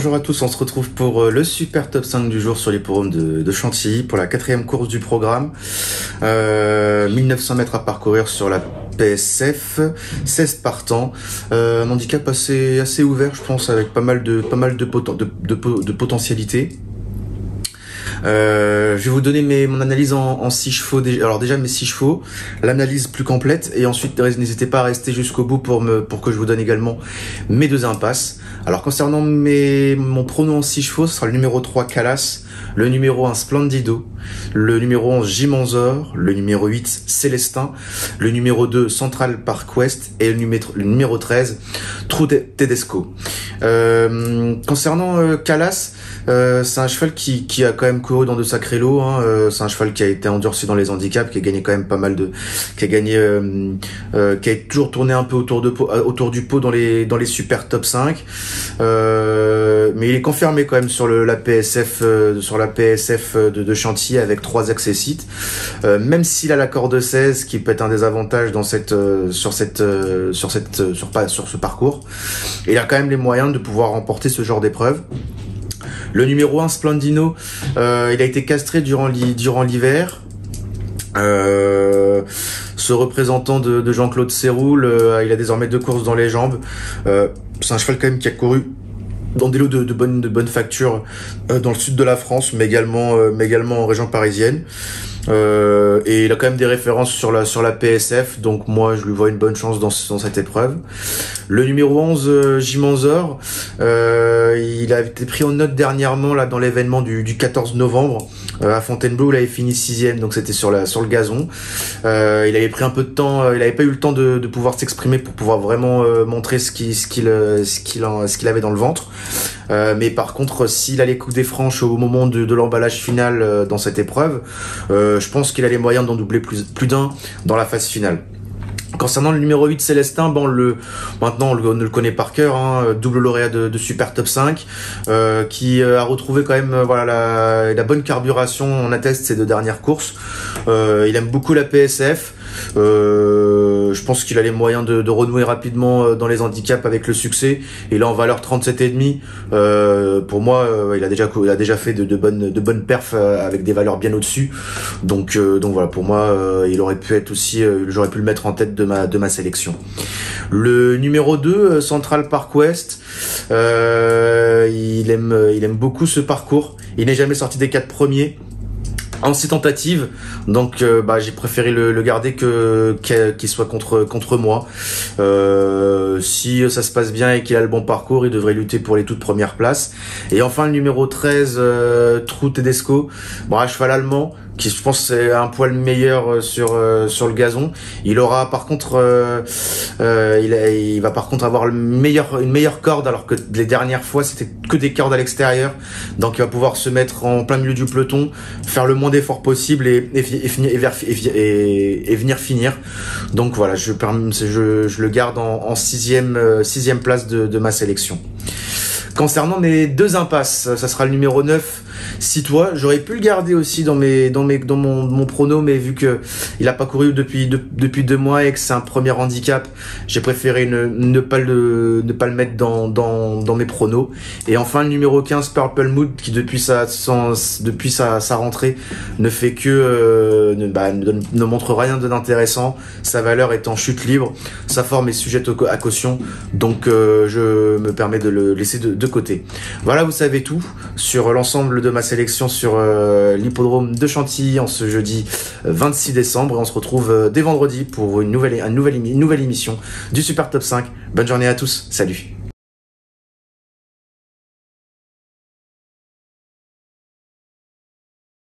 Bonjour à tous, on se retrouve pour le super top 5 du jour sur l'hippodrome de Chantilly pour la 4e course du programme. 1900 mètres à parcourir sur la PSF, 16 partants, un handicap assez ouvert je pense, avec pas mal de potentialité. Je vais vous donner mon analyse en 6 chevaux. Alors déjà mes 6 chevaux, l'analyse plus complète, et ensuite n'hésitez pas à rester jusqu'au bout pour que je vous donne également mes 2 impasses. Alors concernant mon prono en 6 chevaux, ce sera le numéro 3 Calas, le numéro 1 Splendido, le numéro 11 Jimanzor, le numéro 8 Célestin, le numéro 2 Central Park West et le numéro 13 True Tedesco. Concernant Calas, c'est un cheval qui a quand même couru dans de sacrés lots, hein. C'est un cheval qui a été endurci dans les handicaps, qui a gagné quand même pas mal qui a toujours tourné un peu autour du pot dans les super top 5. Mais il est confirmé quand même sur la PSF de Chantilly avec 3 accessites. Même s'il a l'accord de 16, qui peut être un désavantage sur ce parcours, il a quand même les moyens de pouvoir remporter ce genre d'épreuve. Le numéro 1 Splendino, il a été castré durant l'hiver. Ce représentant de Jean-Claude Séroul, il a désormais 2 courses dans les jambes. C'est un cheval quand même qui a couru dans des lots de bonne facture dans le sud de la France, mais également en région parisienne. Et il a quand même des références sur la PSF, donc moi je lui vois une bonne chance dans cette épreuve. Le numéro 11 Jimanzor, il a été pris en note dernièrement là dans l'événement du 14 novembre à Fontainebleau, où il avait fini 6e, donc c'était sur le gazon. Il avait pris un peu de temps, il avait pas eu le temps de pouvoir s'exprimer pour pouvoir vraiment montrer ce qu'il avait dans le ventre. Mais par contre, s'il a les coups des franches au moment de l'emballage final dans cette épreuve, je pense qu'il a les moyens d'en doubler plus d'un dans la phase finale. Concernant le numéro 8 Célestin, maintenant on le connaît par cœur, hein, double lauréat de Super Top 5, qui a retrouvé quand même la bonne carburation, on atteste ces 2 dernières courses. Il aime beaucoup la PSF. Je pense qu'il a les moyens de renouer rapidement dans les handicaps avec le succès. Et là en valeur 37,5, pour moi il a déjà fait de bonnes perfs avec des valeurs bien au-dessus. Donc voilà, pour moi il aurait pu être aussi, j'aurais pu le mettre en tête de ma sélection. Le numéro 2 Central Park West, il aime beaucoup ce parcours. Il n'est jamais sorti des 4 premiers en 6 tentatives, donc j'ai préféré le garder qu'il soit contre moi. Si ça se passe bien et qu'il a le bon parcours, il devrait lutter pour les toutes premières places. Et enfin le numéro 13 True Tedesco, un cheval allemand qui je pense c'est un poil meilleur sur le gazon. Il aura par contre il va par contre avoir une meilleure corde, alors que les dernières fois c'était que des cordes à l'extérieur. Donc il va pouvoir se mettre en plein milieu du peloton, faire le moins d'efforts possible et venir finir. Donc voilà, je le garde en 6e place de ma sélection. Concernant mes 2 impasses, ça sera le numéro 9 Citois. J'aurais pu le garder aussi dans mon prono, mais vu que il a pas couru depuis 2 mois et que c'est un premier handicap, j'ai préféré ne pas le mettre dans mes pronos. Et enfin le numéro 15 Purple Mood, qui depuis sa rentrée ne fait que ne montre rien d'intéressant. Sa valeur est en chute libre, sa forme est sujette à caution, donc je me permets de le laisser de côté. Voilà, vous savez tout sur l'ensemble de ma sélection sur l'hippodrome de Chantilly en ce jeudi 26 décembre, et on se retrouve dès vendredi pour une nouvelle émission du Super Top 5. Bonne journée à tous, salut.